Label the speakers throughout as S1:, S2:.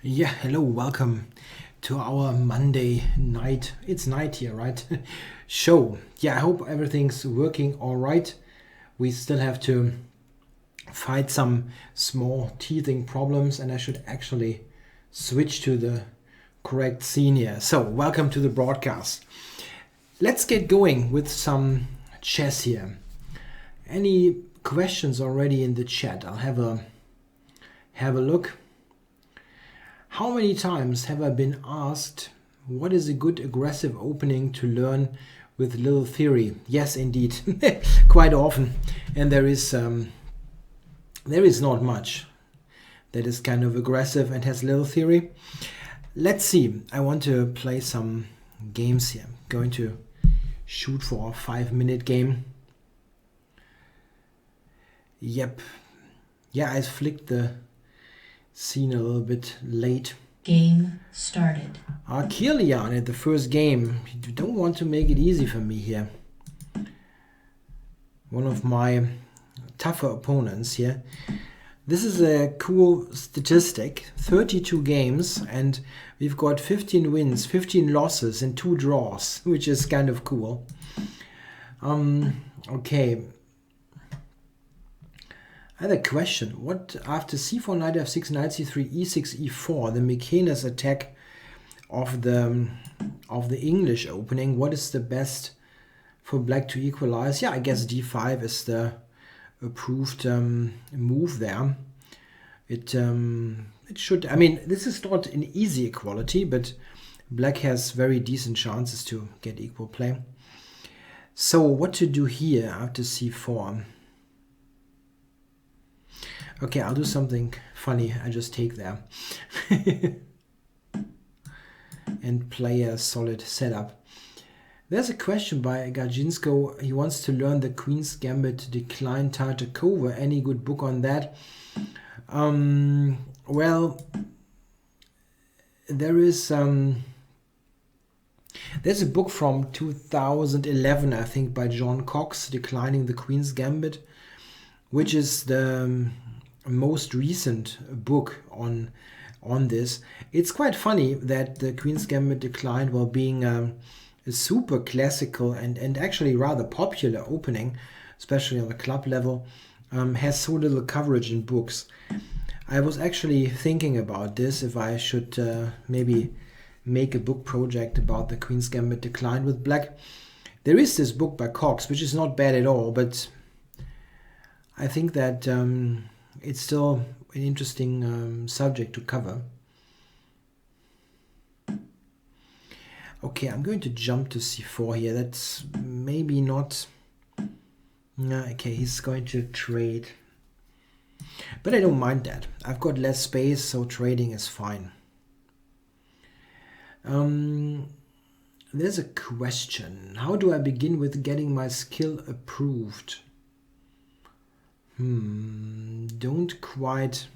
S1: Yeah, hello, welcome to our Monday night. It's night here, right? Show. Yeah, I hope everything's working all right. We still have to fight some small teething problems, and I should actually switch to the correct scene here. So, welcome to the broadcast. Let's get going with some chess here. Any questions already in the chat? I'll have a look. How many times have I been asked what is a good aggressive opening to learn with little theory? Yes, indeed, quite often. And there is not much that is kind of aggressive and has little theory. Let's see. I want to play some games here. I'm going to shoot for a 5-minute game. Yep. Yeah, I flicked the scene a little bit late.
S2: Game started.
S1: Kilian at the first game. You don't want to make it easy for me here. One of my tougher opponents here. This is a cool statistic. 32 games and we've got 15 wins, 15 losses and 2 draws, which is kind of cool. Okay. I had a question. What after c4, knight f6, knight c3, e6, e4, the Mykonos attack of the English opening? What is the best for black to equalize? Yeah, I guess d5 is the approved move there. It should. I mean, this is not an easy equality, but black has very decent chances to get equal play. So what to do here after c4? Okay, I'll do something funny. I just take there and play a solid setup. There's a question by Gajinsko. He wants to learn the Queen's Gambit Decline Tartakova. Any good book on that? Well, there's a book from 2011, I think, by John Cox, Declining the Queen's Gambit, which is the most recent book on this. It's quite funny that the Queen's Gambit declined while being a super classical and actually rather popular opening, especially on the club level, has so little coverage in books. I was actually thinking about this, if I should maybe make a book project about the Queen's Gambit decline with black. There is this book by Cox, which is not bad at all, but I think that it's still an interesting subject to cover. Okay, I'm going to jump to c4 here. That's maybe not... Okay, he's going to trade. But I don't mind that. I've got less space, so trading is fine. There's a question. How do I begin with getting my skill approved? Don't quite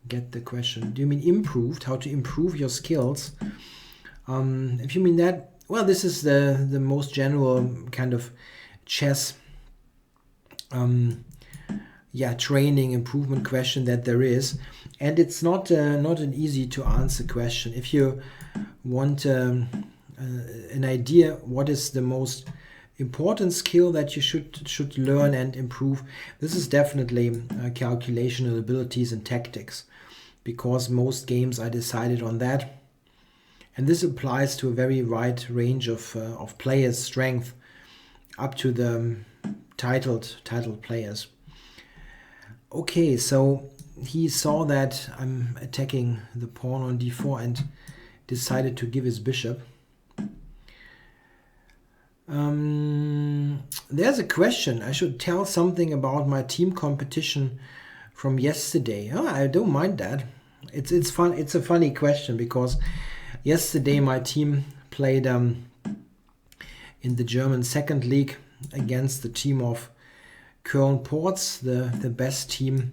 S1: get the question. Do you mean improved? How to improve your skills? If you mean that, well, this is the most general kind of chess training improvement question that there is, and it's not an easy to answer question. If you want an idea what is the most important skill that you should learn and improve, this is definitely calculational abilities and tactics, because most games are decided on that, and this applies to a very wide range of players' strength up to the titled players. Okay, so he saw that I'm attacking the pawn on d4 and decided to give his bishop. There's a question. I should tell something about my team competition from yesterday. Oh, I don't mind that. It's fun. It's a funny question because yesterday my team played in the German second league against the team of Köln Ports, the best team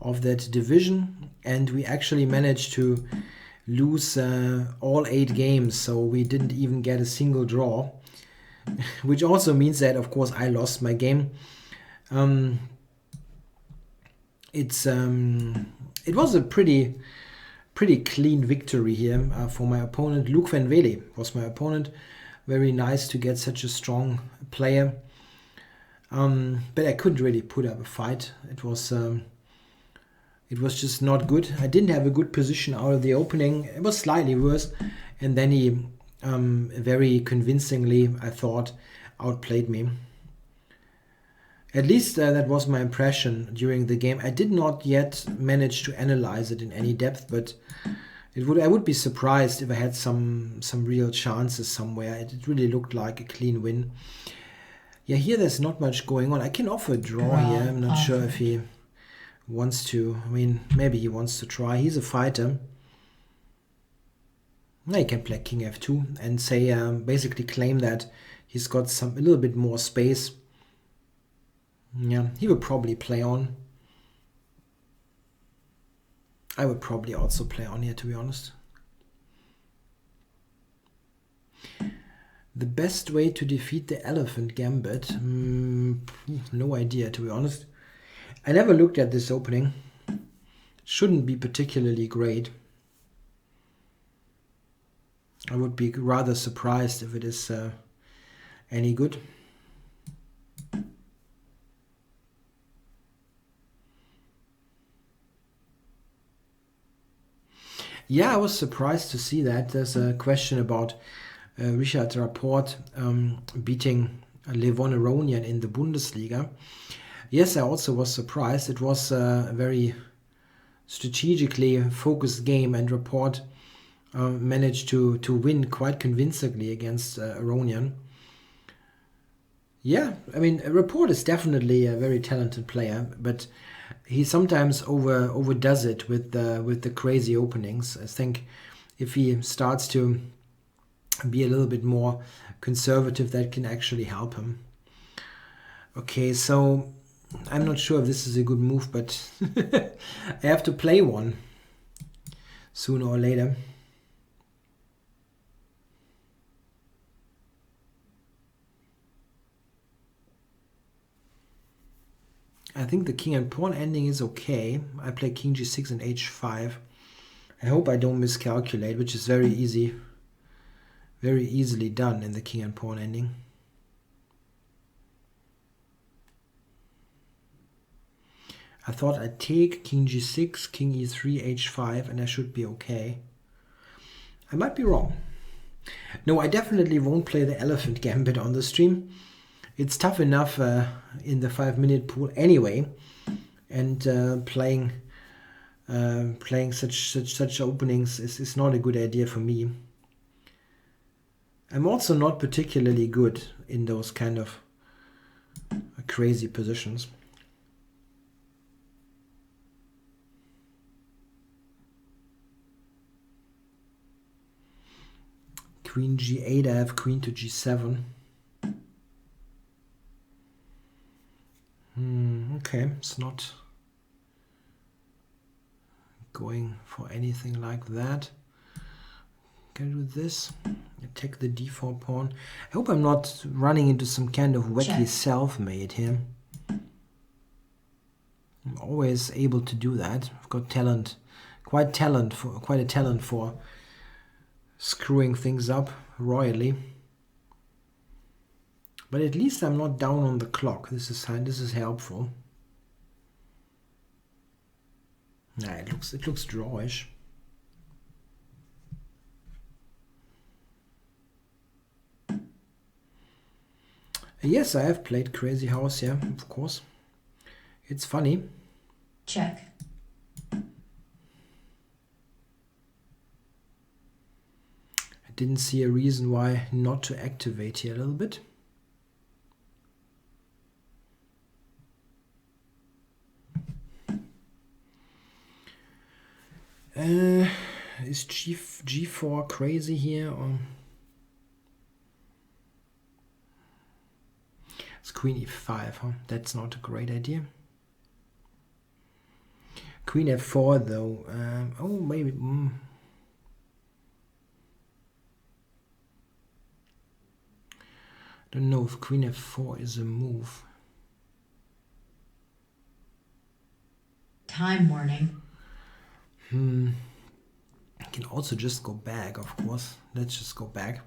S1: of that division, and we actually managed to lose all 8 games, so we didn't even get a single draw, which also means that, of course, I lost my game. It was a pretty pretty clean victory here for my opponent. Luke van Vele was my opponent. Very nice to get such a strong player. But I couldn't really put up a fight. It was just not good. I didn't have a good position out of the opening. It was slightly worse. And then he very convincingly, I thought, outplayed me. At least that was my impression during the game. I did not yet manage to analyze it in any depth, but I would be surprised if I had some real chances somewhere. It really looked like a clean win. Yeah, here there's not much going on. I can offer a draw here. I'm not sure if he wants to. I mean, maybe he wants to try. He's a fighter. Now he can play king f2 and say, basically claim that he's got a little bit more space. Yeah, he would probably play on. I would probably also play on here, to be honest. The best way to defeat the elephant gambit? No idea, to be honest. I never looked at this opening. It shouldn't be particularly great. I would be rather surprised if it is any good. Yeah, I was surprised to see that. There's a question about Richard Rapport beating Levon Aronian in the Bundesliga. Yes, I also was surprised. It was a very strategically focused game, and Rapport managed to win quite convincingly against Aronian. Yeah, I mean, Rapport is definitely a very talented player, but he sometimes overdoes it with the crazy openings. I think if he starts to be a little bit more conservative, that can actually help him. Okay, so I'm not sure if this is a good move, but I have to play one sooner or later. I think the king and pawn ending is okay. I play king g6 and h5. I hope I don't miscalculate, which is very easy. Very easily done in the king and pawn ending. I thought I'd take king g6, king e3, h5, and I should be okay. I might be wrong. No, I definitely won't play the elephant gambit on the stream. It's tough enough in the 5-minute pool anyway, and playing such openings is not a good idea for me. I'm also not particularly good in those kind of crazy positions. Queen g8, I have queen to g7. Okay, it's not going for anything like that. Can I do this? I take the d4 pawn. I hope I'm not running into some kind of wacky self-made here. I'm always able to do that. I've got talent, quite a talent for screwing things up royally. But at least I'm not down on the clock. This is helpful. Nah, it looks drawish. Yes, I have played Crazy House, yeah, of course. It's funny.
S2: Check.
S1: I didn't see a reason why not to activate here a little bit. Is G4 crazy here, or it's Queen E5, huh? That's not a great idea. Queen F4 though. Oh, maybe. Don't know if Queen F4 is a move.
S2: Time warning.
S1: can also just go back, of course. Let's just go back.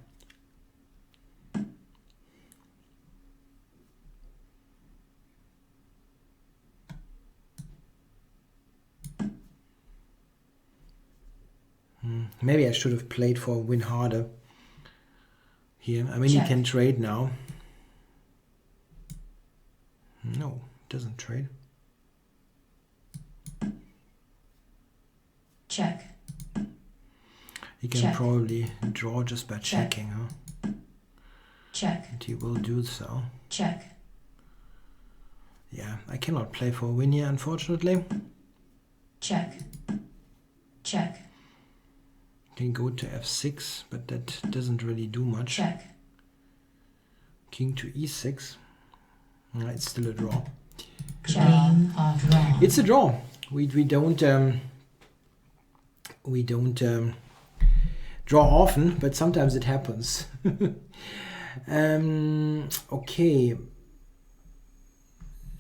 S1: Maybe I should have played for a win harder here. I mean, he can trade now. No, it doesn't trade.
S2: Check.
S1: He can probably draw just by checking, huh?
S2: Check.
S1: And he will do so.
S2: Check.
S1: Yeah, I cannot play for a win here, unfortunately.
S2: Check. Check.
S1: Can go to f6, but that doesn't really do much.
S2: Check.
S1: King to e6. It's still a draw.
S2: Queen of draw.
S1: It's a draw. We don't draw often, but sometimes it happens. Okay,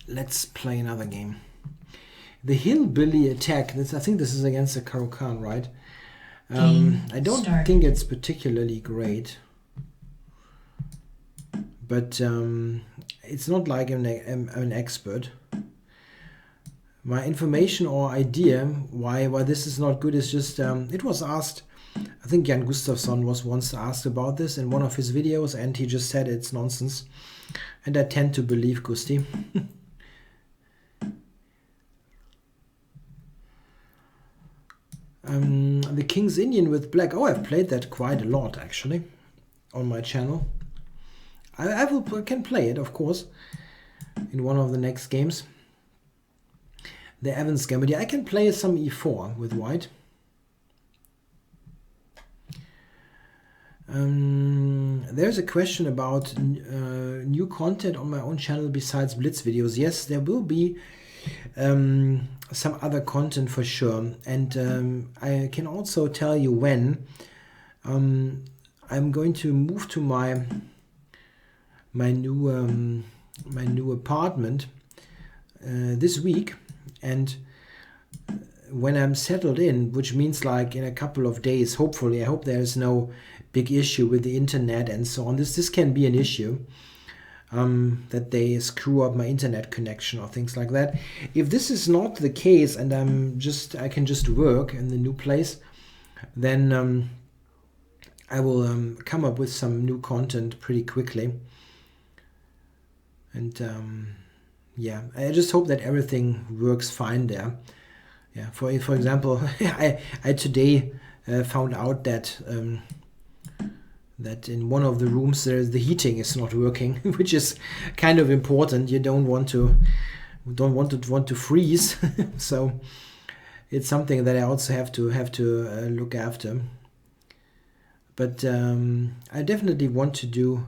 S1: let's play another game. The hillbilly attack. I think this is against the Caro-Kann, right? I don't think it's particularly great, but it's not like I'm an expert. My information or idea why this is not good is just it was asked. I think Jan Gustafsson was once asked about this in one of his videos, and he just said it's nonsense, and I tend to believe Gusti. The King's Indian with black. Oh, I've played that quite a lot actually on my channel. I can play it, of course, in one of the next games. The Evans Gambit. Yeah, I can play some e4 with white. There's a question about new content on my own channel besides Blitz videos. Yes, there will be some other content for sure, and I can also tell you when. I'm going to move to my new apartment this week, and when I'm settled in, which means like in a couple of days, hopefully, I hope there's no big issue with the internet and so on. This can be an issue. That they screw up my internet connection or things like that. If this is not the case and I can just work in the new place, then I will come up with some new content pretty quickly. And yeah, I just hope that everything works fine there. Yeah, for example, I today found out that in one of the rooms the heating is not working, which is kind of important. You don't want to freeze, so it's something that I also have to look after. But I definitely want to do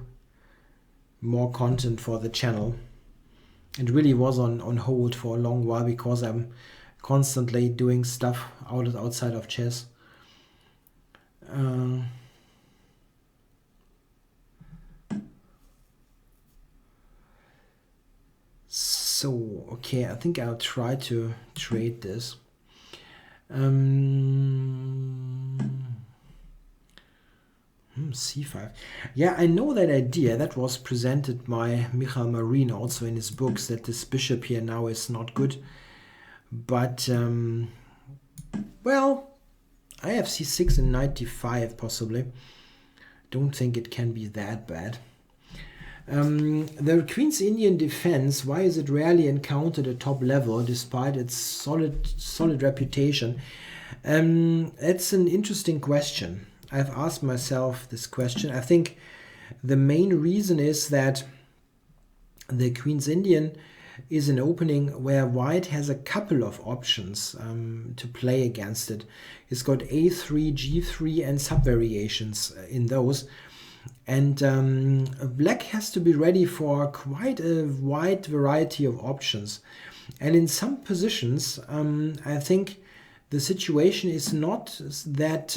S1: more content for the channel. It really was on hold for a long while because I'm constantly doing stuff outside of chess. So, okay, I think I'll try to trade this. C5. Yeah, I know that idea. That was presented by Michael Marin also in his books, that this bishop here now is not good. But, well, I have c6 and knight d5 possibly. Don't think it can be that bad. The Queen's Indian defense, why is it rarely encountered at top level despite its solid reputation? It's an interesting question. I've asked myself this question. I think the main reason is that the Queen's Indian is an opening where white has a couple of options to play against it. It's got a3, g3 and sub-variations in those. And black has to be ready for quite a wide variety of options. And in some positions, I think the situation is not that,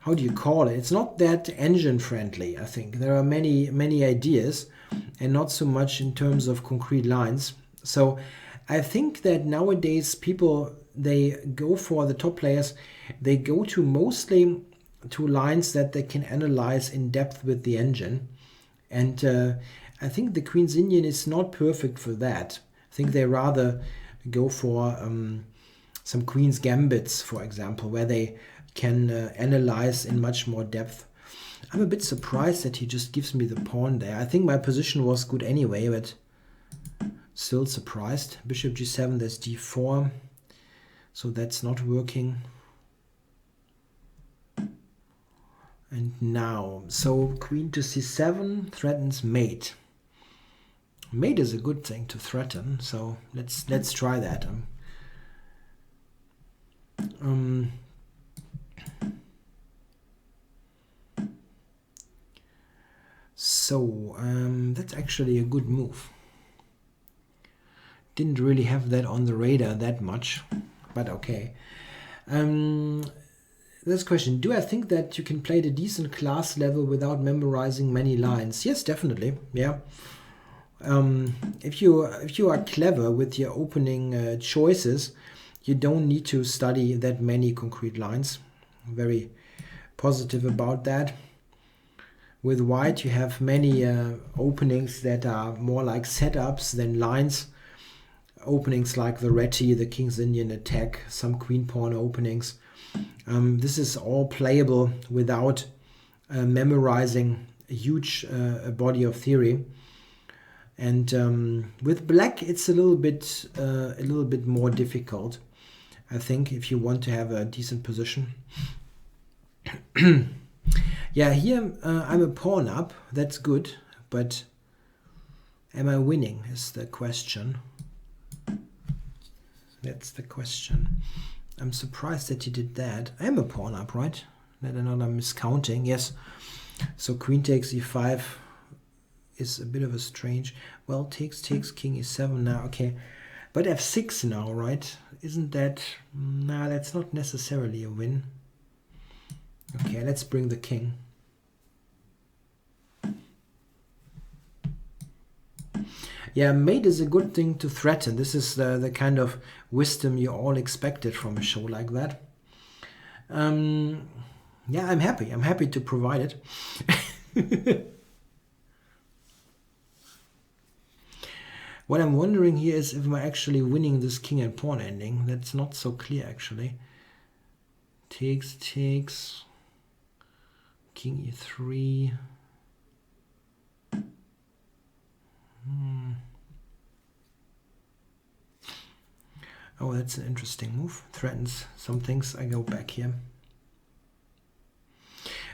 S1: how do you call it? It's not that engine friendly, I think. There are many ideas and not so much in terms of concrete lines. So I think that nowadays people they go for, the top players, they go to mostly to lines that they can analyze in depth with the engine. And I think the Queen's Indian is not perfect for that. I think they rather go for some Queen's Gambits, for example, where they can analyze in much more depth. I'm a bit surprised that he just gives me the pawn there. I think my position was good anyway, but still surprised. Bishop g7, there's d4. So that's not working. And now, so queen to c7 threatens mate. Mate is a good thing to threaten, so let's try that. That's actually a good move. Didn't really have that on the radar that much, but okay. This question, do I think that you can play at a decent class level without memorizing many lines? Yes, definitely, yeah. If you are clever with your opening choices, you don't need to study that many concrete lines. Very positive about that. With white, you have many openings that are more like setups than lines. Openings like the Reti, the King's Indian attack, some queen pawn openings. This is all playable without memorizing a huge body of theory. And with black, it's a little bit more difficult, I think, if you want to have a decent position. Yeah, here I'm a pawn up. That's good, but am I winning is the question. That's the question. I'm surprised that he did that. I am a pawn up, right? That another miscounting. Yes. So queen takes e5 is a bit of a strange. Well, takes king e7 now. Okay, but f6 now, right? Isn't that? Nah, that's not necessarily a win. Okay, let's bring the king. Yeah, mate is a good thing to threaten. This is the kind of wisdom you all expected from a show like that. Yeah, I'm happy. I'm happy to provide it. What I'm wondering here is if I'm actually winning this king and pawn ending. That's not so clear, actually. Takes, king e3. Oh, that's an interesting move. Threatens some things. I go back here.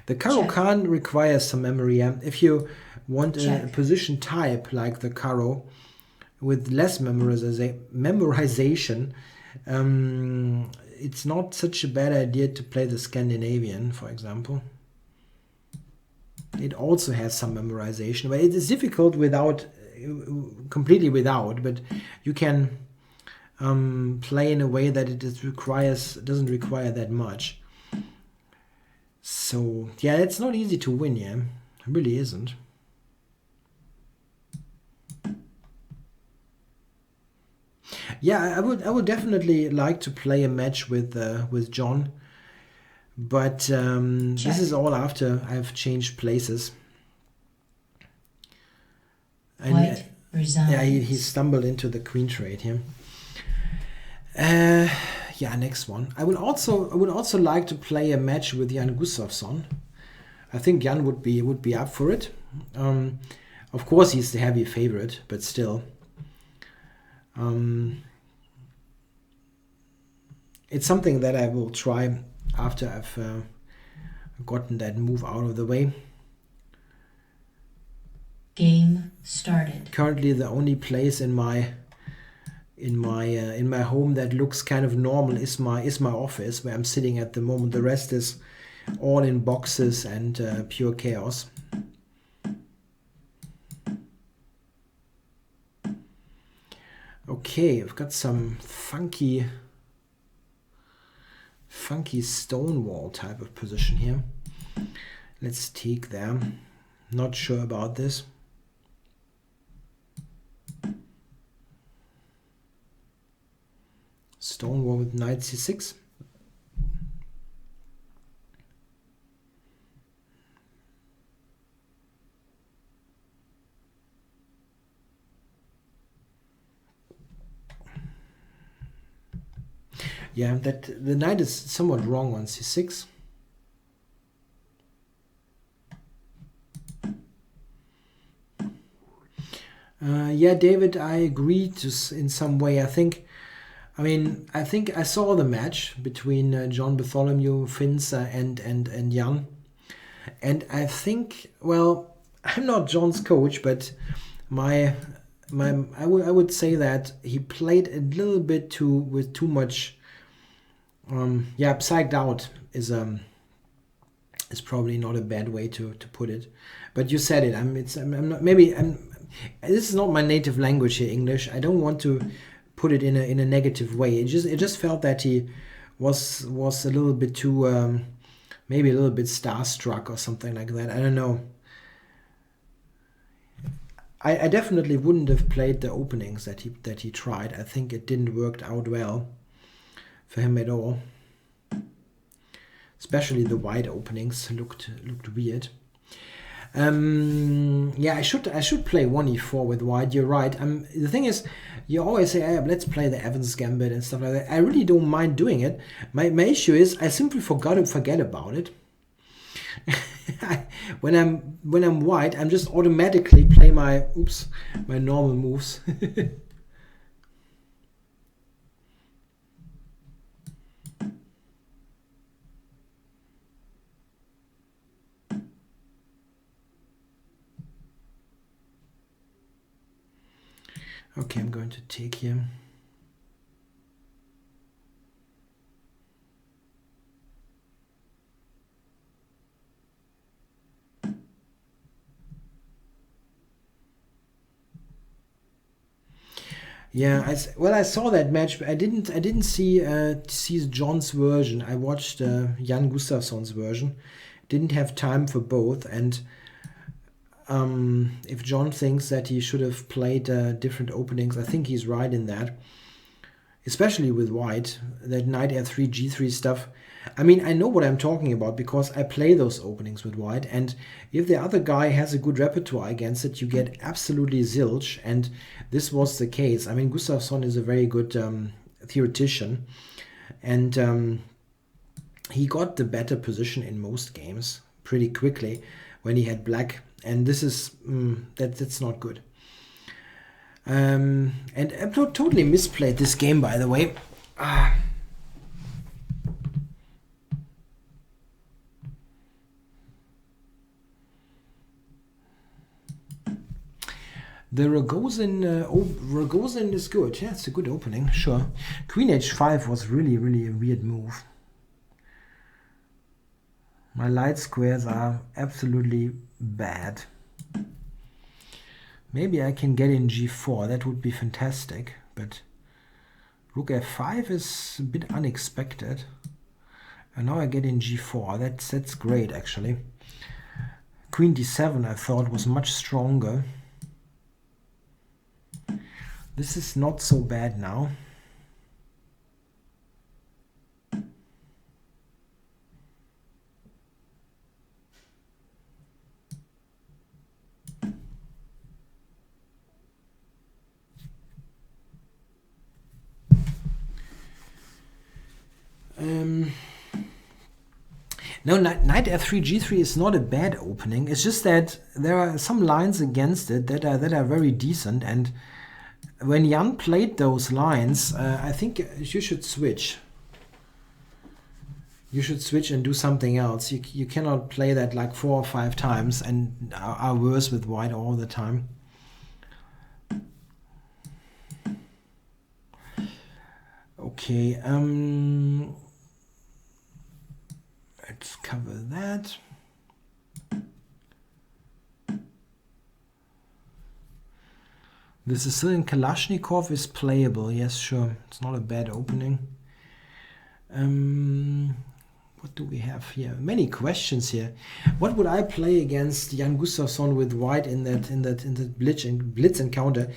S1: The Caro-Kann requires some memory. If you want a position type like the Caro with less memorization, it's not such a bad idea to play the Scandinavian, for example. It also has some memorization, but it is difficult completely without, but you can play in a way that it doesn't require that much. So yeah, it's not easy to win. Yeah, it really isn't. Yeah, I would definitely like to play a match with John, but this is all after I've changed places. And yeah, he stumbled into the queen trade here. Yeah, next one. I would also like to play a match with Jan Gustafsson. I think Jan would be up for it. Of course, he's the heavy favorite, but still. It's something that I will try after I've gotten that move out of the way.
S2: Game started.
S1: Currently, the only place in my home that looks kind of normal is my office, where I'm sitting at the moment. The rest is all in boxes and pure chaos. Okay, I've got some funky stonewall type of position here. Let's take them. Not sure about this. Stonewall with knight c6. Yeah, that the knight is somewhat wrong on c6. Yeah, David, I agree in some way. I think I saw the match between John Bartholomew, Finzer, and Jan, and I think, well, I'm not John's coach, but I would say that he played a little bit with too much. Yeah, psyched out is probably not a bad way to put it, but you said it. This is not my native language here, English. I don't want to put it in a negative way. It just felt that he was a little bit too maybe a little bit starstruck or something like that. I don't know. I definitely wouldn't have played the openings that he tried. I think it didn't work out well for him at all. Especially the wide openings looked weird. Yeah, I should play 1e4 with white. You're right. The thing is, you always say, hey, let's play the Evans Gambit and stuff like that. I really don't mind doing it. My issue is I simply forget about it. When I'm white, I'm just automatically play my normal moves. Okay, I'm going to take here. Yeah, I saw that match, but I didn't see John's version. I watched Jan Gustafsson's version. Didn't have time for both, and if John thinks that he should have played different openings, I think he's right in that. Especially with white, that knight f3, g3 stuff. I mean, I know what I'm talking about because I play those openings with white, and if the other guy has a good repertoire against it, you get absolutely zilch, and this was the case. I mean, Gustafsson is a very good theoretician, and he got the better position in most games pretty quickly when he had black, and this is that's not good. And I totally misplayed this game, by the way. The Rogozin is good. Yeah, it's a good opening, sure. Queen h5 was really, really a weird move. My light squares are absolutely bad. Maybe I can get in g4. That would be fantastic. But rook f5 is a bit unexpected. And now I get in g4. That's great, actually. Queen d7 I thought was much stronger. This is not so bad now. No, knight f3, g3 is not a bad opening. It's just that there are some lines against it that are very decent, and when Jan played those lines, I think you should switch. You should switch and do something else. You cannot play that like 4 or 5 times and are worse with white all the time. Okay, let's cover that. The Sicilian Kalashnikov is playable. Yes, sure. It's not a bad opening. What do we have here? Many questions here. What would I play against Jan Gustafsson with white in that blitz encounter?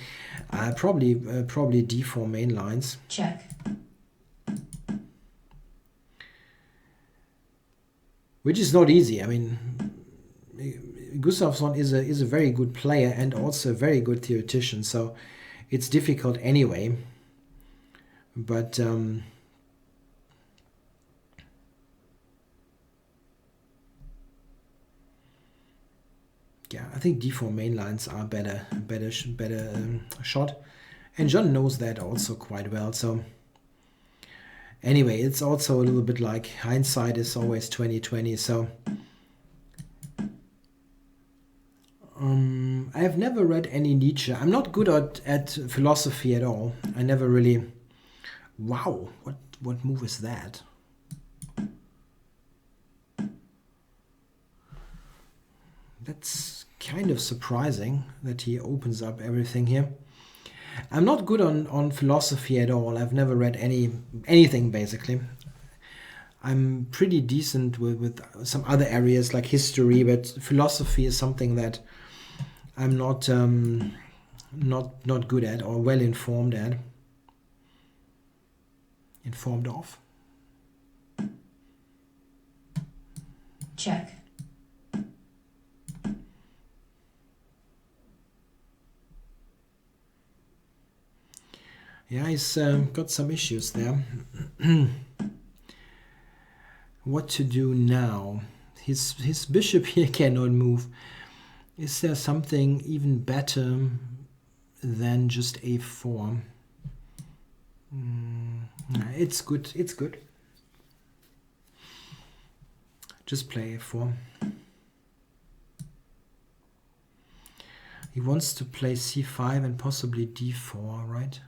S1: Probably d4 main lines.
S2: Check.
S1: which is not easy. I mean, Gustafsson is a very good player and also a very good theoretician, so it's difficult anyway. But yeah, I think d4 main lines are better shot, and John knows that also quite well. So anyway, it's also a little bit like hindsight is always 20/20. So I have never read any Nietzsche. I'm not good at philosophy at all. I never really. Wow, what move is that? That's kind of surprising that he opens up everything here. I'm not good on philosophy at all. I've never read anything basically. I'm pretty decent with some other areas like history, but philosophy is something that I'm not good at or well informed at. Informed of.
S2: Check.
S1: Yeah, he's got some issues there. What to do now? His bishop here cannot move. Is there something even better than just a4? It's good. It's good. Just play a4. He wants to play c5 and possibly d4, right?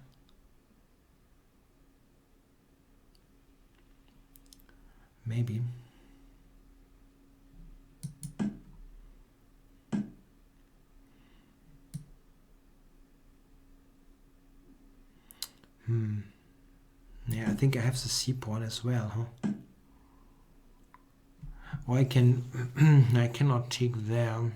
S1: Maybe. Yeah, I think I have the c pawn as well, huh? Or I can I cannot take there.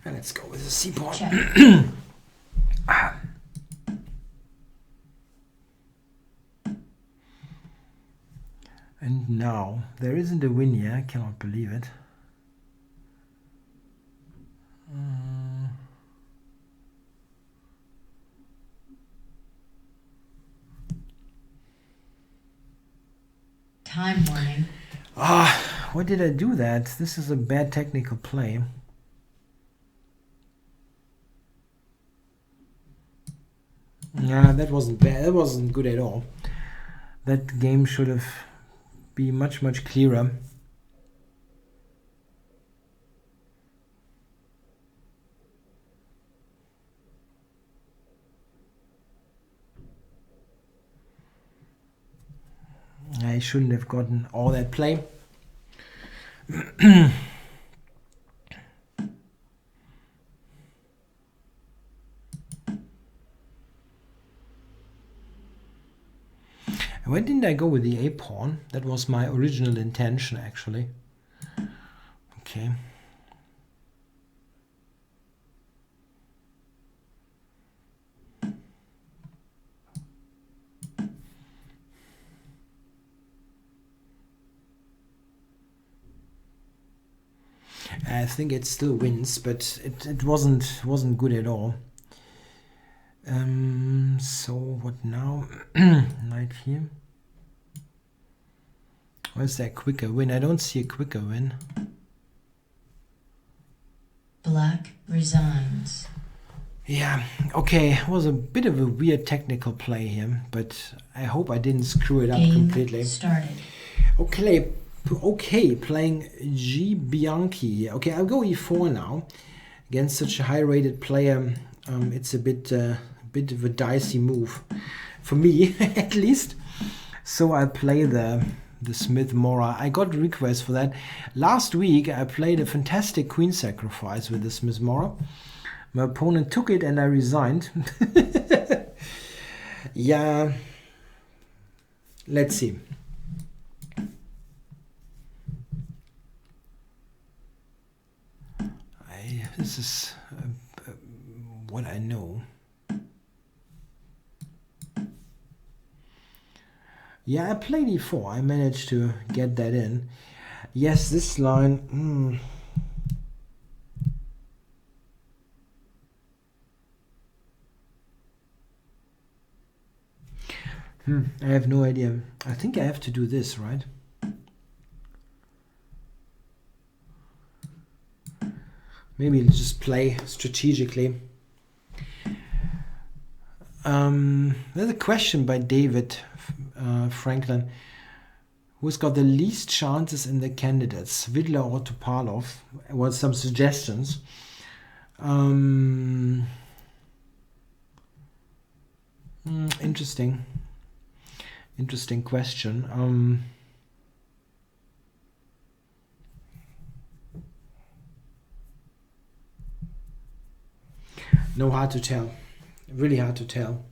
S1: And let's go with the c pawn. And now there isn't a win here. I cannot believe it.
S2: Time warning.
S1: Why did I do that? This is a bad technical play. Yeah, that wasn't bad. That wasn't good at all. That game should have been much clearer. I shouldn't have gotten all that play. Why didn't I go with the a pawn? That was my original intention, actually. Okay. I think it still wins, but it wasn't good at all. So what now? Knight here. Or is there a quicker win? I don't see a quicker win.
S2: Black resigns.
S1: Yeah, okay. It was a bit of a weird technical play here, but I hope I didn't screw it up completely.
S2: Started.
S1: Okay, playing G Bianchi. Okay, I'll go e4 now. Against such a high-rated player, it's a bit of a dicey move for me, at least. So I'll play the Smith Mora. I got requests for that. Last week I played a fantastic queen sacrifice with the Smith Mora. My opponent took it and I resigned. Yeah, let's see. This is what I know. Yeah, I played e4. I managed to get that in. Yes, this line... I have no idea. I think I have to do this, right? Maybe just play strategically. There's a question by David Franklin. Who's got the least chances in the candidates, Vidler or Topalov? Well, some suggestions. Interesting question. No, hard to tell. Really hard to tell.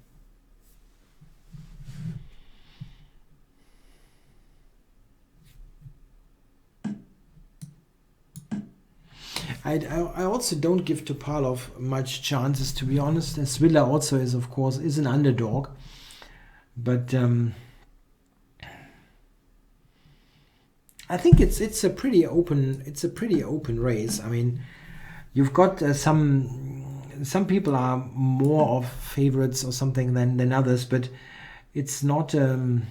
S1: I also don't give Topalov much chances, to be honest. Svitler also is, of course, is an underdog, but I think it's a pretty open race. I mean, you've got some people are more of favorites or something than others, but it's not a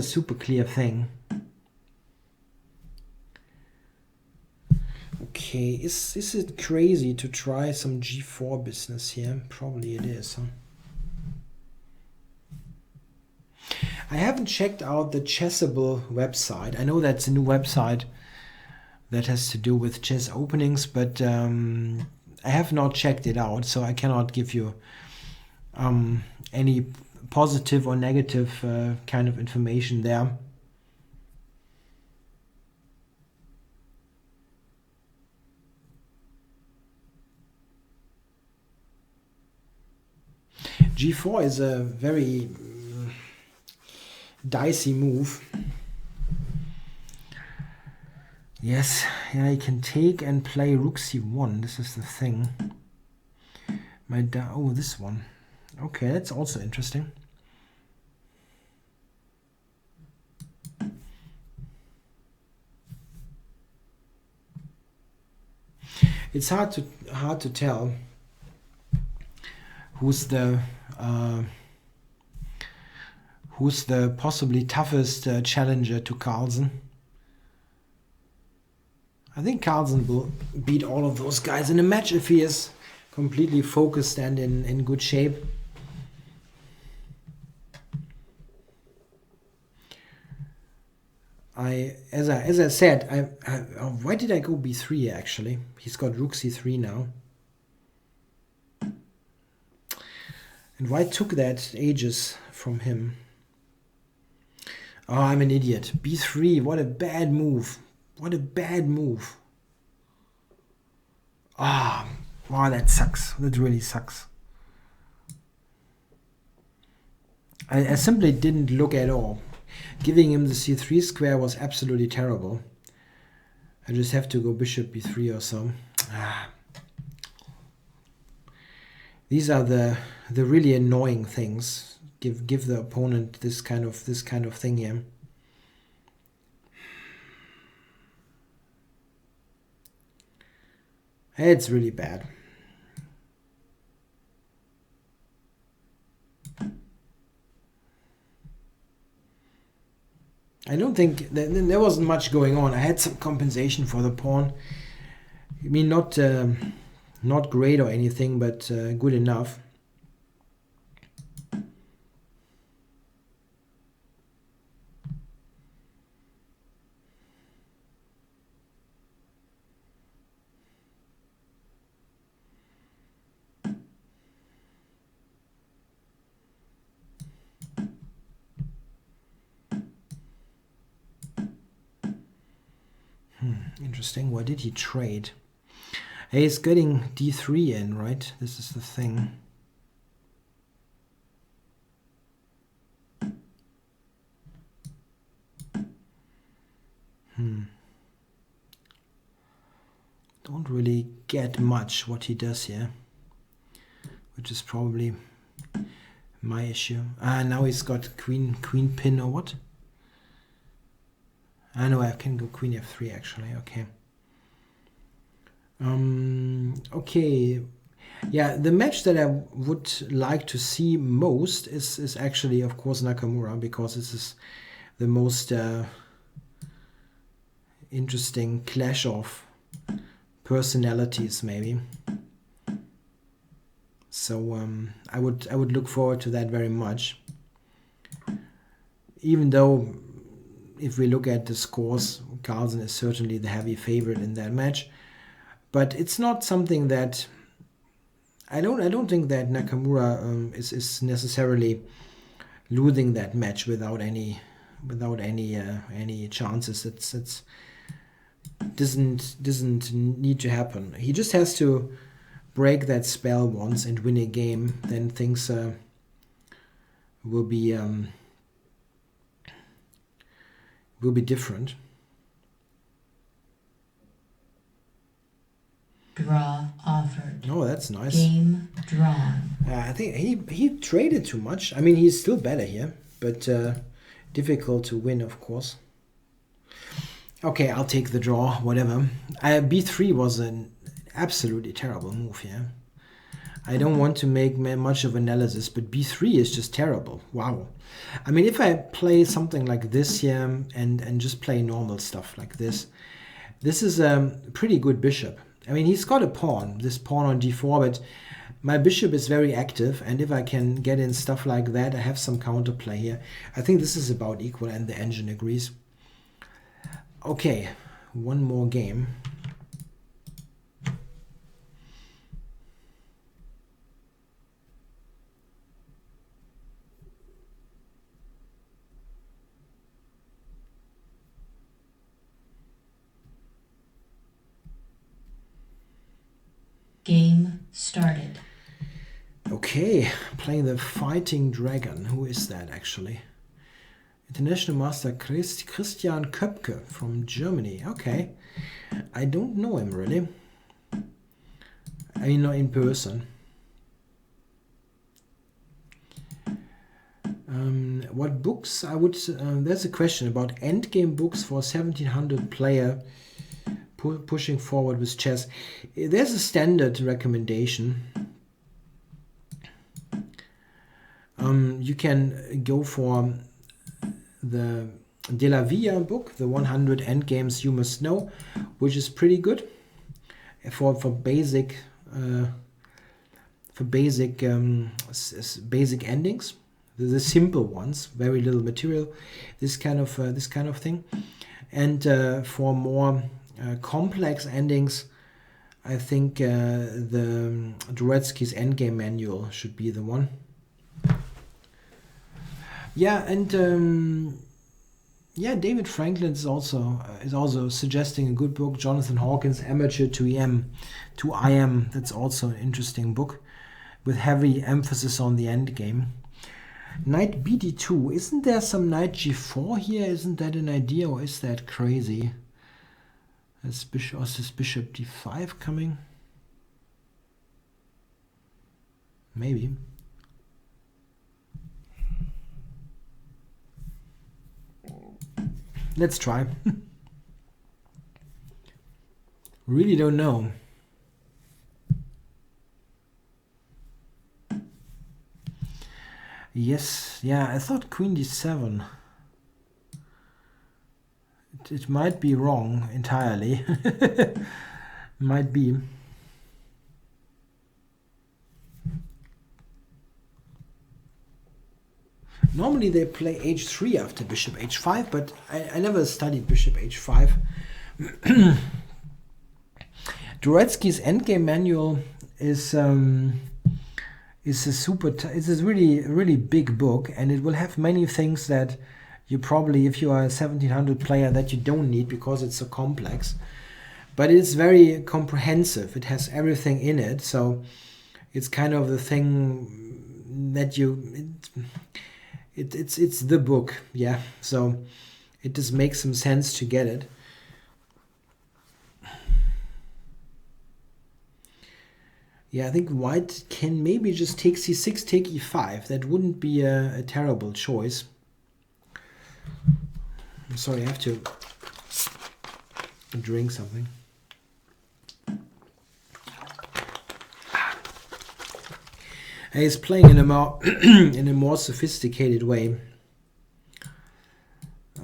S1: super clear thing. Okay, is it crazy to try some g4 business here? Probably it is, huh? I haven't checked out the Chessable website. I know that's a new website that has to do with chess openings, but I have not checked it out, so I cannot give you any positive or negative kind of information there. G4 is a very dicey move. Yes, yeah, he can take and play rook c1. This is the thing. Oh, this one. Okay, that's also interesting. It's hard to tell who's the possibly toughest challenger to Carlsen. I think Carlsen will beat all of those guys in a match if he is completely focused and in good shape. As I said, why did I go b3 actually? He's got rook c3 now. And why took that ages from him? Oh, I'm an idiot. b3, what a bad move. What a bad move. Ah, wow, that sucks. That really sucks. I simply didn't look at all. Giving him the c3 square was absolutely terrible. I just have to go bishop b3 or so. These are the really annoying things. Give the opponent this kind of thing here. It's really bad. I don't think there wasn't much going on. I had some compensation for the pawn. I mean, not great or anything, but good enough. Interesting. What did he trade? He's getting d3 in, right? This is the thing. Don't really get much what he does here, which is probably My issue. Now he's got queen pin or what? No, I can go queen f3 actually. Okay. Okay. Yeah, the match that I would like to see most is actually, of course, Nakamura, because this is the most interesting clash of personalities, maybe. So I would look forward to that very much. Even though, if we look at the scores, Carlsen is certainly the heavy favorite in that match. But it's not something that I don't think that Nakamura is necessarily losing that match without any chances. It's doesn't need to happen. He just has to break that spell once and win a game. Then things will be different.
S2: Draw offered.
S1: Oh, that's nice.
S2: Game drawn.
S1: I think he traded too much. I mean, he's still better here, but difficult to win, of course. Okay, I'll take the draw, whatever. B3 was an absolutely terrible move here. I don't want to make much of analysis, but B3 is just terrible. Wow. I mean, if I play something like this here and just play normal stuff like this is a pretty good bishop. I mean, he's got a pawn, this pawn on d4, but my bishop is very active, and if I can get in stuff like that, I have some counterplay here. I think this is about equal, and the engine agrees. Okay, one more game.
S2: Game started.
S1: Okay, playing the Fighting Dragon. Who is that actually? International Master Christian Köpke from Germany. Okay, I don't know him really. I mean, not in person. What books I would... there's a question about endgame books for 1700 player pushing forward with chess. There's a standard recommendation. You can go for the De La Villa book, the 100 endgames you must know, which is pretty good for basic basic endings, the simple ones, very little material, this kind of thing. And for more complex endings, I think the Dvoretsky's Endgame Manual should be the one. Yeah, and yeah, David Franklin is also suggesting a good book. Jonathan Hawkins, Amateur to IM. That's also an interesting book with heavy emphasis on the end game. Knight BD2. Isn't there some knight G4 here? Isn't that an idea, or is that crazy? Is bishop D5 coming? Maybe. Let's try. Really don't know. Yes, yeah, I thought Queen D7. It might be wrong entirely. Might be. Normally they play H3 after Bishop H5, but I never studied Bishop H5. Dvoretsky's Endgame Manual is a really big book, and it will have many things that you probably, if you are a 1700 player, that you don't need because it's so complex. But it's very comprehensive. It has everything in it, so it's kind of the thing that it's the book, yeah. So it just makes some sense to get it. Yeah, I think white can maybe just take c6, take e5. That wouldn't be a terrible choice. I'm sorry, I have to drink something. He's playing in a more in a more sophisticated way.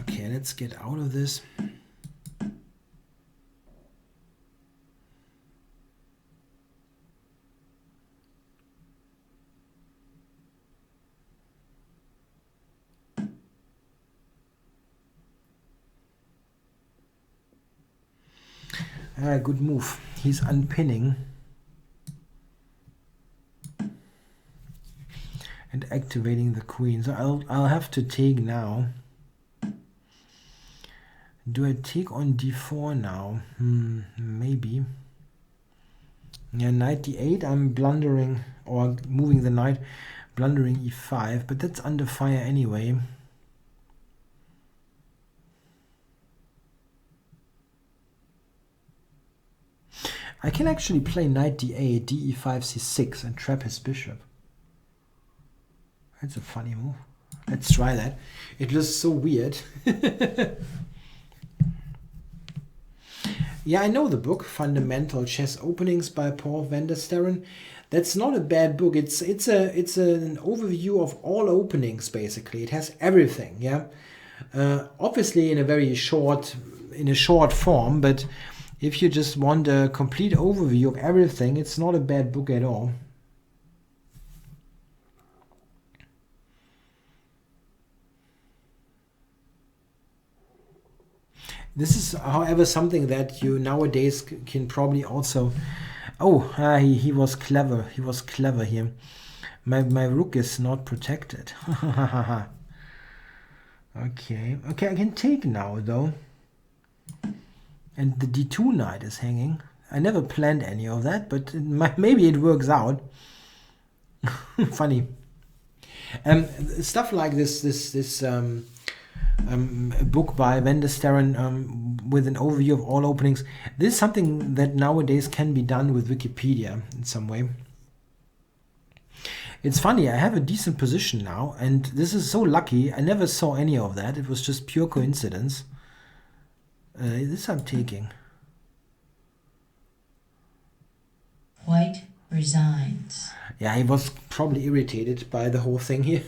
S1: Okay, let's get out of this. Good move. He's unpinning and activating the queen. So I'll have to take now. Do I take on d4 now? Maybe. Yeah, knight d8. I'm blundering or moving the knight, blundering e5, but that's under fire anyway. I can actually play knight d8, de5, c6 and trap his bishop. That's a funny move. Let's try that. It looks so weird. Yeah, I know the book, Fundamental Chess Openings by Paul van der Sterren. That's not a bad book. It's an overview of all openings basically. It has everything. Yeah, obviously in a very short form, but if you just want a complete overview of everything, it's not a bad book at all. This is, however, something that you nowadays can probably also... Oh, he was clever. He was clever here. My rook is not protected. Okay, I can take now, though. And the d2 knight is hanging. I never planned any of that, but maybe it works out. Funny. Stuff like this book by van der Sterren with an overview of all openings. This is something that nowadays can be done with Wikipedia in some way. It's funny, I have a decent position now, and this is so lucky. I never saw any of that. It was just pure coincidence. This I'm taking.
S2: White resigns.
S1: Yeah, he was probably irritated by the whole thing here.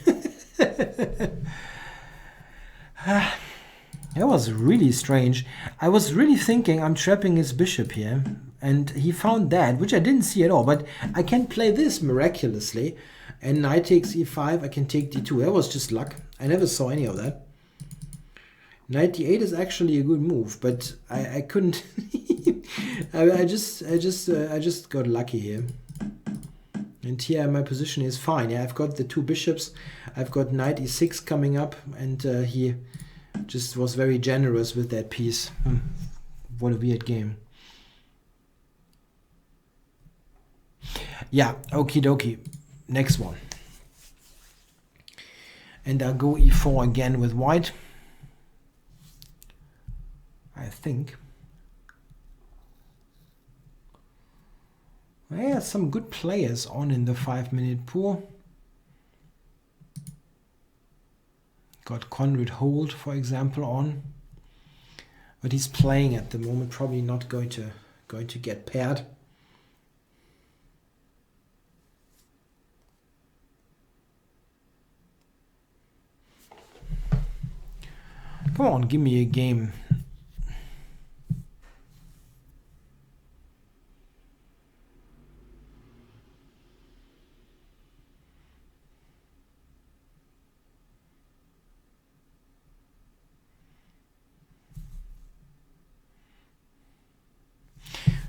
S1: That was really strange. I was really thinking I'm trapping his bishop here, and he found that, which I didn't see at all, but I can play this miraculously, and knight takes e5, I can take d2. That was just luck. I never saw any of that. Knight d8 is actually a good move, but I couldn't. I just got lucky here. And here my position is fine. Yeah, I've got the two bishops. I've got knight e6 coming up, and he just was very generous with that piece. What a weird game. Yeah, okie dokie. Next one. And I'll go e4 again with white. I think. Yeah, some good players on in the 5-minute pool. Got Conrad Holt, for example, on. But he's playing at the moment, probably not going to get paired. Come on, give me a game.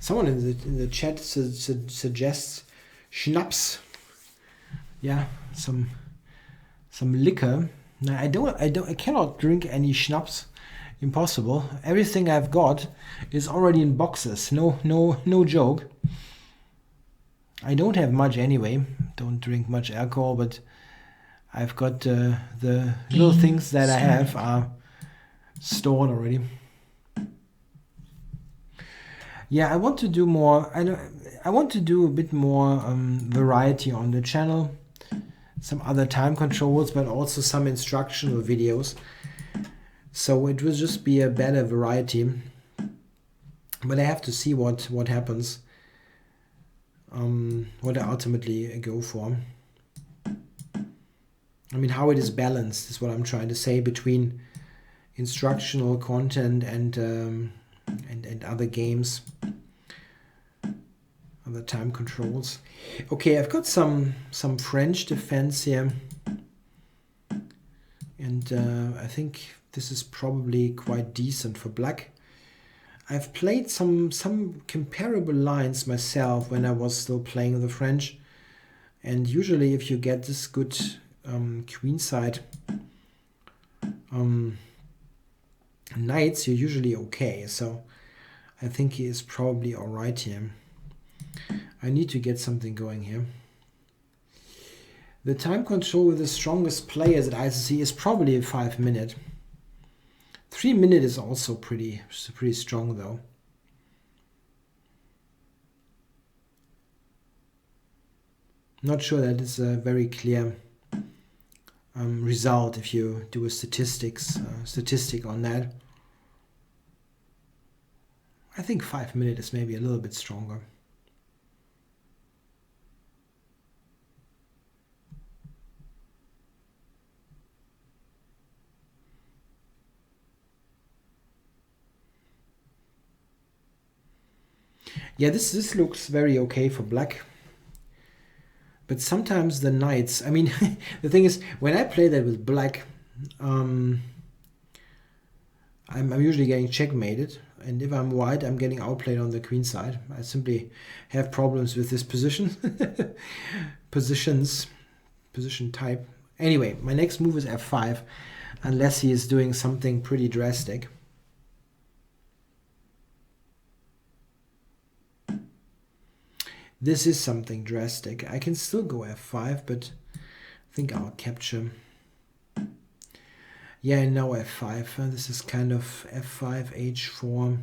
S1: Someone in the chat suggests schnapps. Yeah, some liquor. No, I cannot drink any schnapps. Impossible. Everything I've got is already in boxes. No joke. I don't have much anyway. Don't drink much alcohol, but I've got the little things that I have are stored already. Yeah, I want to do more. I want to do a bit more variety on the channel. Some other time controls, but also some instructional videos. So it will just be a better variety. But I have to see what happens. What I ultimately go for. I mean, how it is balanced is what I'm trying to say between instructional content and other games, other time controls. Okay, I've got some French defense here, and I think this is probably quite decent for black. I've played some comparable lines myself when I was still playing the French, and usually if you get this good queenside knights, you're usually okay. So I think he is probably alright here. I need to get something going here. The time control with the strongest players at ICC is probably a 5 minute. 3 minute is also pretty strong though. Not sure that is a very clear result if you do a statistic on that. I think 5 minute is maybe a little bit stronger. Yeah, this looks very okay for black. But sometimes the knights, I mean, the thing is, when I play that with black, I'm usually getting checkmated. And if I'm white, I'm getting outplayed on the queen side. I simply have problems with this position. Position type. Anyway, my next move is f5, unless he is doing something pretty drastic. This is something drastic. I can still go f5, but I think I'll capture. Yeah, now f5. This is kind of f5, h4.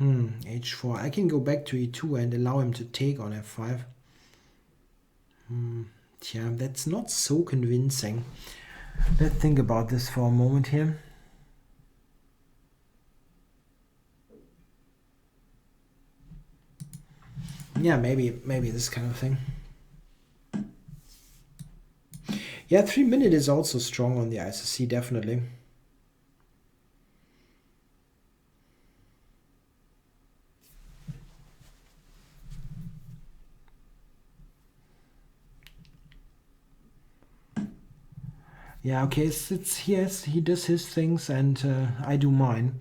S1: H4. I can go back to e2 and allow him to take on f5. Yeah, that's not so convincing. Let's think about this for a moment here. Yeah, maybe this kind of thing. Yeah, 3 minute is also strong on the ICC, definitely. Yeah, okay, it's yes, he does his things and I do mine.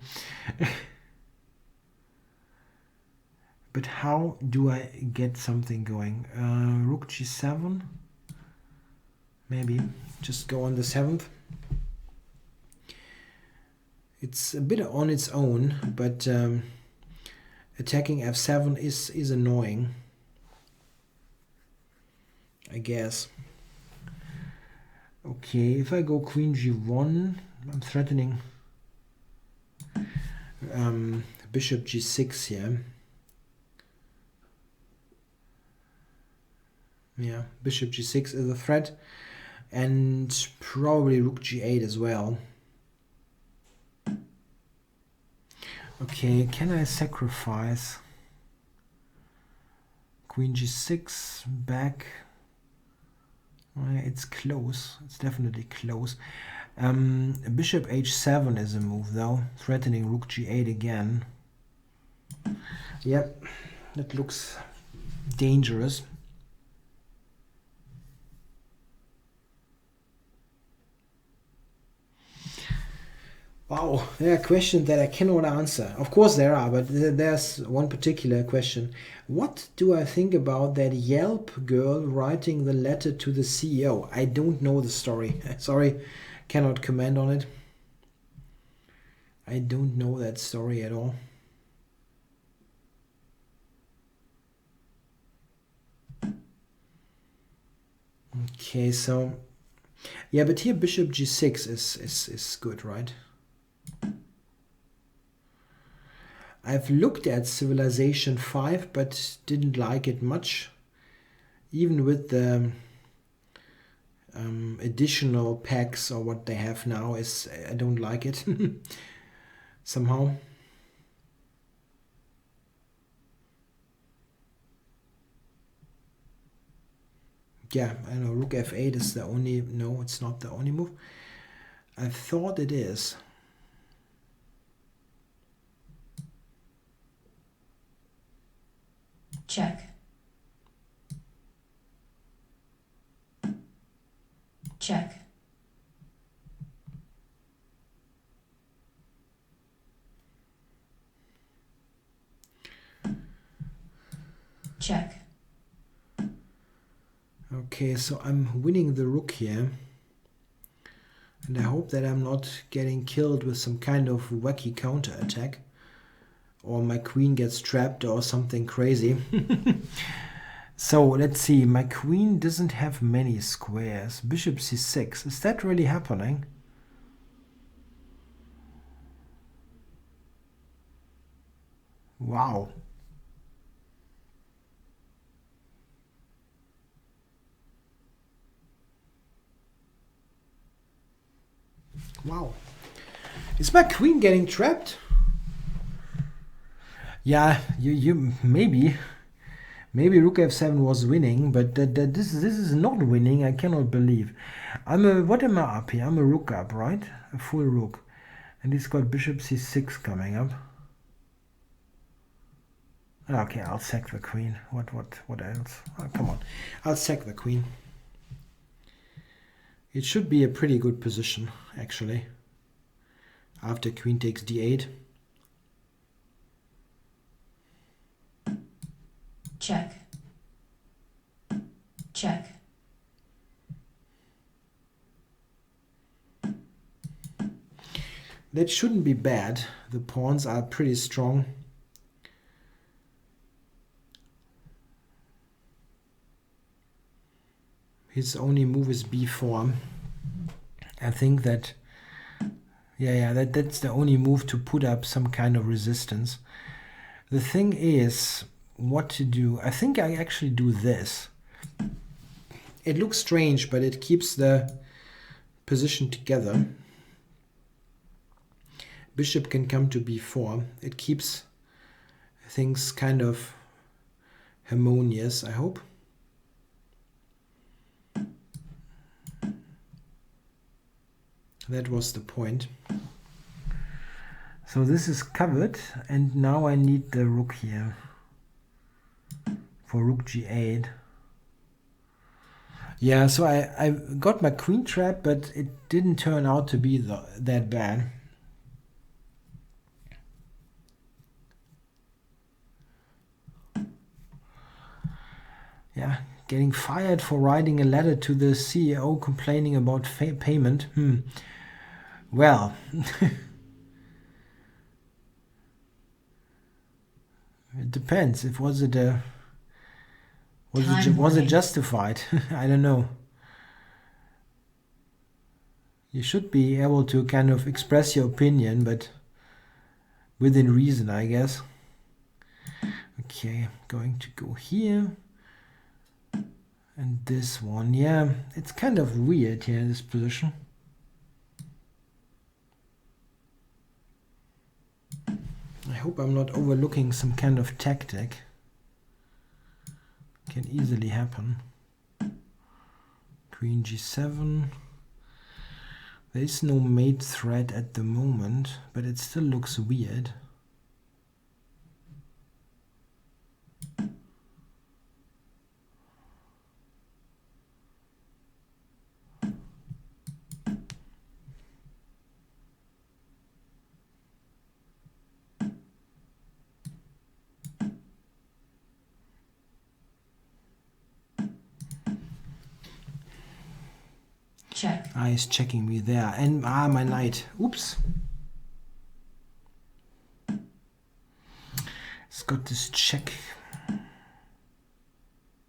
S1: But how do I get something going? Rook g7? Maybe just go on the 7th. It's a bit on its own, but attacking f7 is annoying, I guess. Okay, if I go queen g1, I'm threatening bishop g6 here. Yeah, bishop g6 is a threat, and probably rook g8 as well. Okay, can I sacrifice queen g6 back? It's close. It's definitely close. Bishop h7 is a move though, threatening rook g8 again. Yep, that looks dangerous. Wow, there are questions that I cannot answer. Of course there are, but there's one particular question. What do I think about that Yelp girl writing the letter to the CEO? I don't know the story. Sorry, cannot comment on it. I don't know that story at all. Okay, so yeah, but here bishop g6 is good, right? I've looked at Civilization 5, but didn't like it much. Even with the additional packs or what they have now, I don't like it somehow. Yeah, I know Rook F8 is the only... No, it's not the only move. I thought it is.
S2: Check. Check. Check.
S1: Okay, so I'm winning the rook here. And I hope that I'm not getting killed with some kind of wacky counter attack. Or my queen gets trapped or something crazy. So let's see, my queen doesn't have many squares. Bishop c6, is that really happening? Wow. Wow. Is my queen getting trapped? Yeah, you maybe rook f7 was winning, but this is not winning. I cannot believe. What am I up here? I'm a rook up, right? A full rook, and he's got bishop c6 coming up. Okay, I'll sack the queen. What else? Oh, come on, I'll sack the queen. It should be a pretty good position, actually. After queen takes d8.
S2: Check. Check.
S1: That shouldn't be bad. The pawns are pretty strong. His only move is b4. I think that, that's the only move to put up some kind of resistance. The thing is, what to do? I think I actually do this. It looks strange, but it keeps the position together. Bishop can come to b4. It keeps things kind of harmonious, I hope. That was the point. So this is covered, and now I need the rook here for rook g8. Yeah, so I got my queen trap, but it didn't turn out to be that bad. Yeah, getting fired for writing a letter to the CEO complaining about payment. Well, it depends. Was it justified? I don't know. You should be able to kind of express your opinion, but within reason, I guess. Okay, going to go here. And this one, yeah, it's kind of weird here, this position. I hope I'm not overlooking some kind of tactic. Can easily happen. Queen g7. There is no mate threat at the moment, but it still looks weird.
S2: Check.
S1: He's checking me there. And my knight. Oops. It's got this check.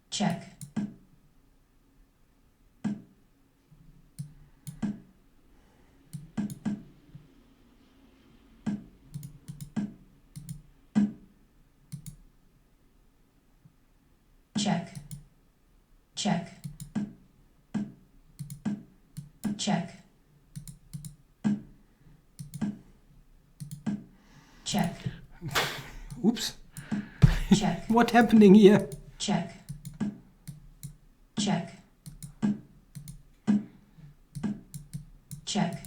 S2: Check. check, check, check,
S1: Oops.
S2: check,
S1: What happening here?
S2: check, check, check.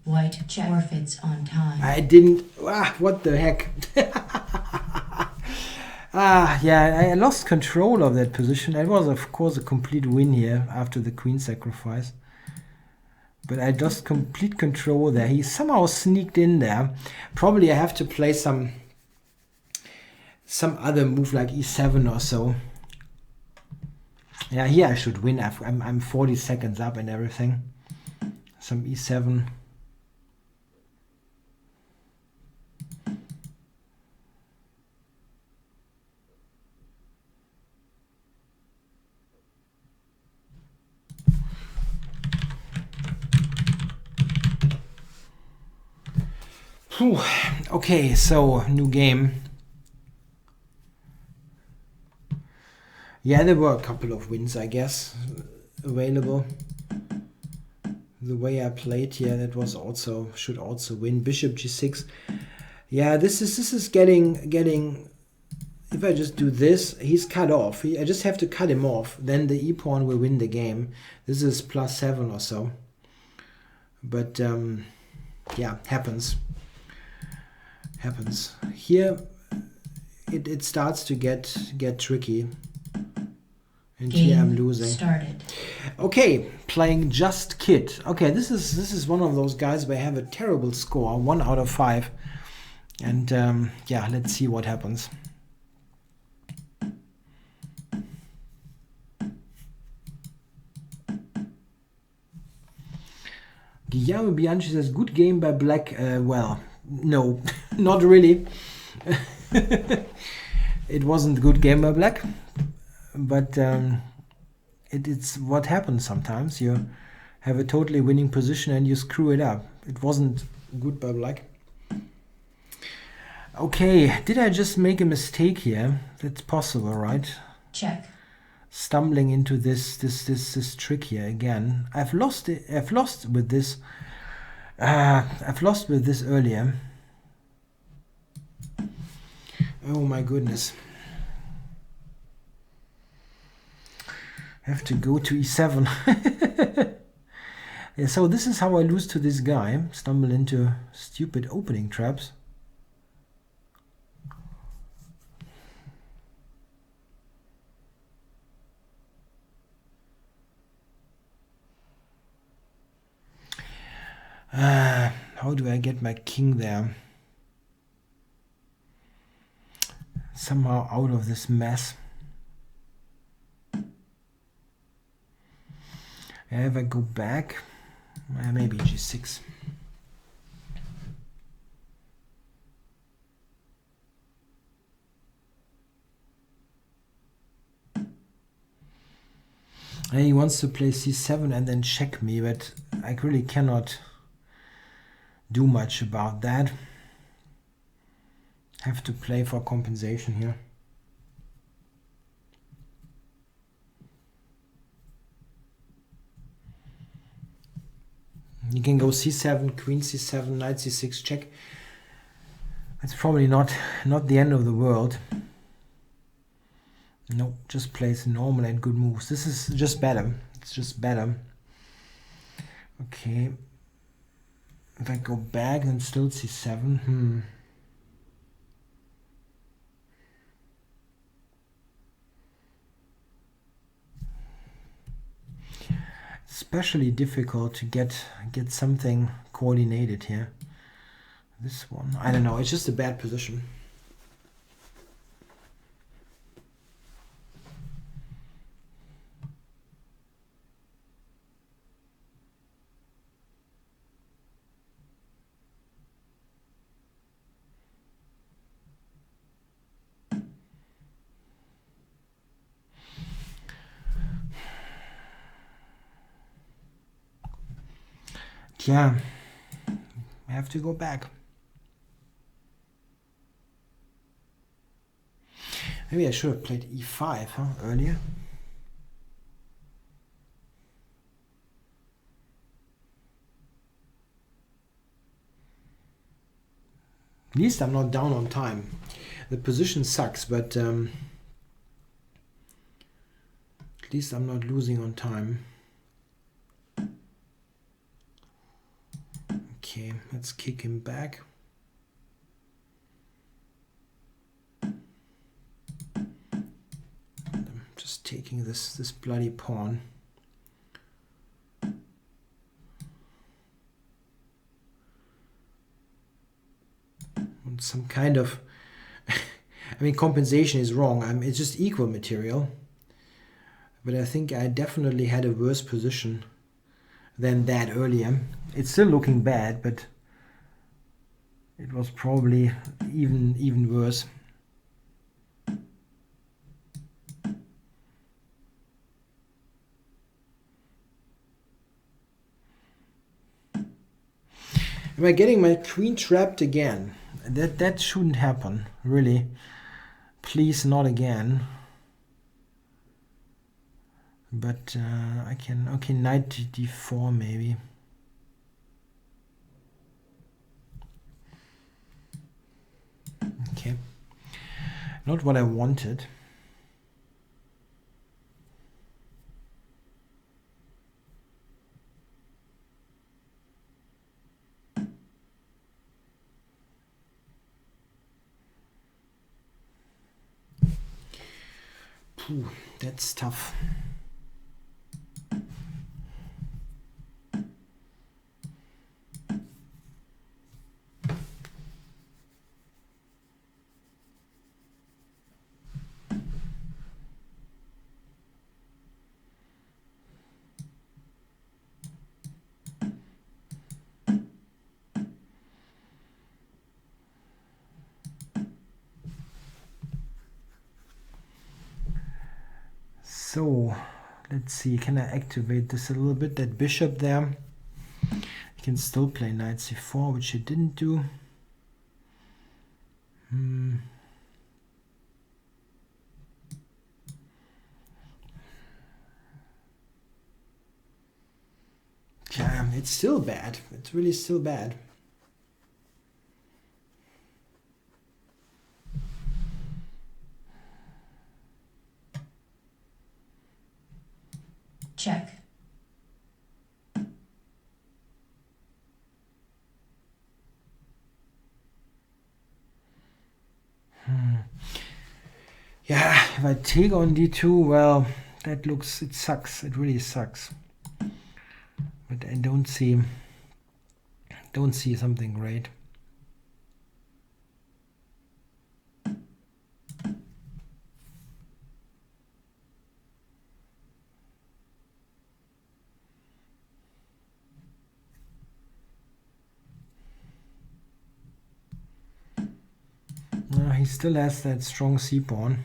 S2: White check. Forfeits on time.
S1: I didn't. What the heck? Yeah, I lost control of that position. It was, of course, a complete win here after the queen sacrifice. But I lost complete control there. He somehow sneaked in there. Probably I have to play some other move like e7 or so. Yeah, here I should win. I'm 40 seconds up and everything. Some e7. Whew. Okay, so new game. Yeah, there were a couple of wins, I guess, available. The way I played here, that was also should also win. Bishop g6. Yeah, this is getting. If I just do this, he's cut off. I just have to cut him off. Then the e-pawn will win the game. This is +7 or so. But yeah, happens. Here it starts to get tricky, and
S2: Game
S1: here I'm losing.
S2: Started.
S1: Okay, playing Just Kid. Okay, this is one of those guys where I have a terrible score, 1 out of 5, and yeah, let's see what happens. Guillermo Bianchi says, good game by Black. Well, no, not really. It wasn't a good game by Black, but it's what happens sometimes. You have a totally winning position and you screw it up. It wasn't good by Black. Okay, did I just make a mistake here? That's possible, right?
S2: Check.
S1: Stumbling into this trick here again. I've lost with this. I've lost with this earlier. Oh my goodness. I have to go to e7. Yeah, so this is how I lose to this guy. Stumble into stupid opening traps. How do I get my king there? Somehow out of this mess. If I go back, maybe g6. And he wants to play c7 and then check me, but I really cannot do much about that. Have to play for compensation here. You can go c7, queen c7, knight c6, check. That's probably not the end of the world. No, just plays normal and good moves. This is just better. It's just better. Okay. If I go back and still c7, especially difficult to get something coordinated here. This one, I don't know, it's just a bad position. Yeah, I have to go back. Maybe I should have played e5, huh, earlier. At least I'm not down on time. The position sucks, but at least I'm not losing on time. Okay, let's kick him back. I'm just taking this bloody pawn. And some kind of, I mean, compensation is wrong. It's just equal material. But I think I definitely had a worse position than that earlier. It's still looking bad, but it was probably even worse. Am I getting my queen trapped again? That shouldn't happen, really. Please, not again. But I can, okay, knight d4 maybe. Okay, not what I wanted. Phew, that's tough. So, let's see, can I activate this a little bit? That bishop there. I can still play knight c4, which I didn't do. Yeah, it's still bad. It's really still bad.
S2: Check.
S1: Yeah, if I take on d2, well, that looks, it sucks. It really sucks. But I don't see something great. He still has that strong c-pawn.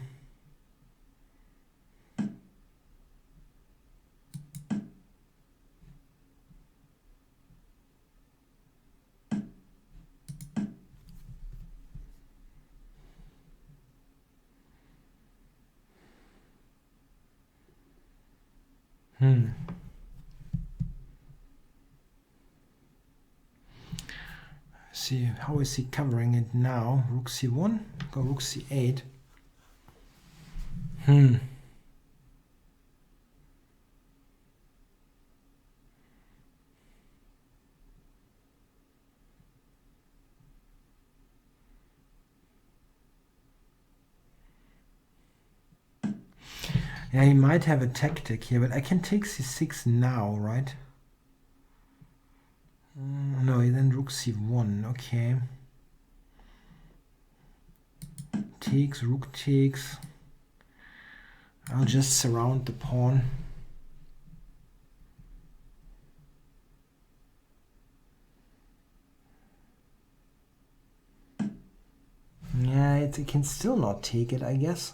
S1: See, how is he covering it now? Rook c1, go rook c8. Yeah, he might have a tactic here, but I can take c6 now, right? No, then rook c1, okay. Takes, rook takes. I'll just surround the pawn. Yeah, it can still not take it, I guess.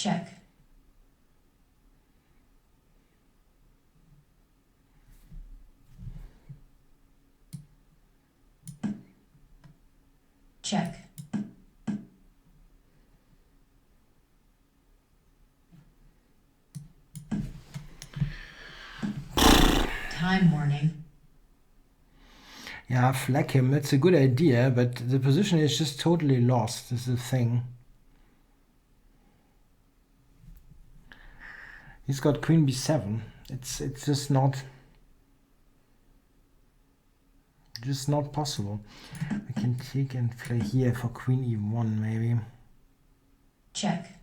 S2: check, check, time warning,
S1: Yeah, flag him. That's a good idea, but the position is just totally lost. This is the thing. He's got queen b7. It's just not possible. I can take and play here for queen e1 maybe.
S2: check,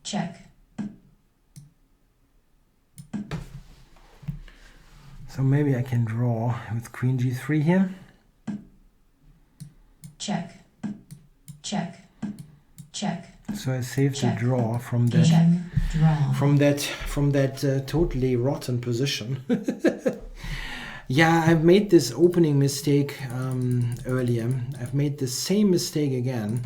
S2: check,
S1: So maybe I can draw with queen g3 here.
S2: check, check, check,
S1: So I saved
S2: Check.
S1: the draw from that
S2: check, draw,
S1: from that totally rotten position. Yeah, I've made this opening mistake earlier. I've made the same mistake again.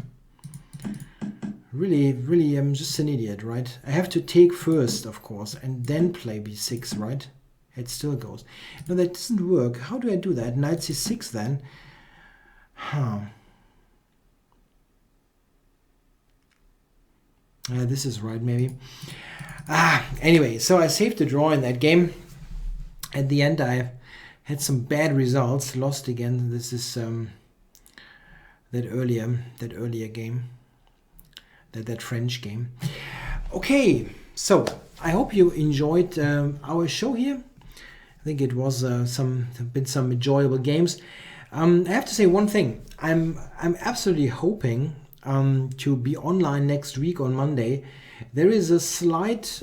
S1: Really, I'm just an idiot, right? I have to take first, of course, and then play b6, right? It still goes. No, that doesn't work. How do I do that? Knight c6 then? Huh. Yeah, this is right, maybe. Anyway, so I saved the draw in that game. At the end, I had some bad results. Lost again. This is that earlier game. That French game. Okay, so I hope you enjoyed our show here. I think it was some enjoyable games. I have to say one thing. I'm absolutely hoping to be online next week on Monday. There is a slight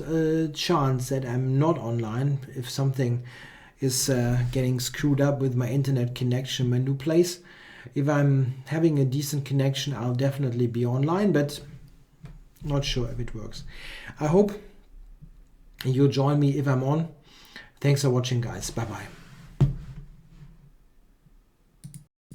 S1: chance that I'm not online if something is getting screwed up with my internet connection, my new place. If I'm having a decent connection, I'll definitely be online, but not sure if it works. I hope you'll join me if I'm on. Thanks for watching, guys. Bye-bye.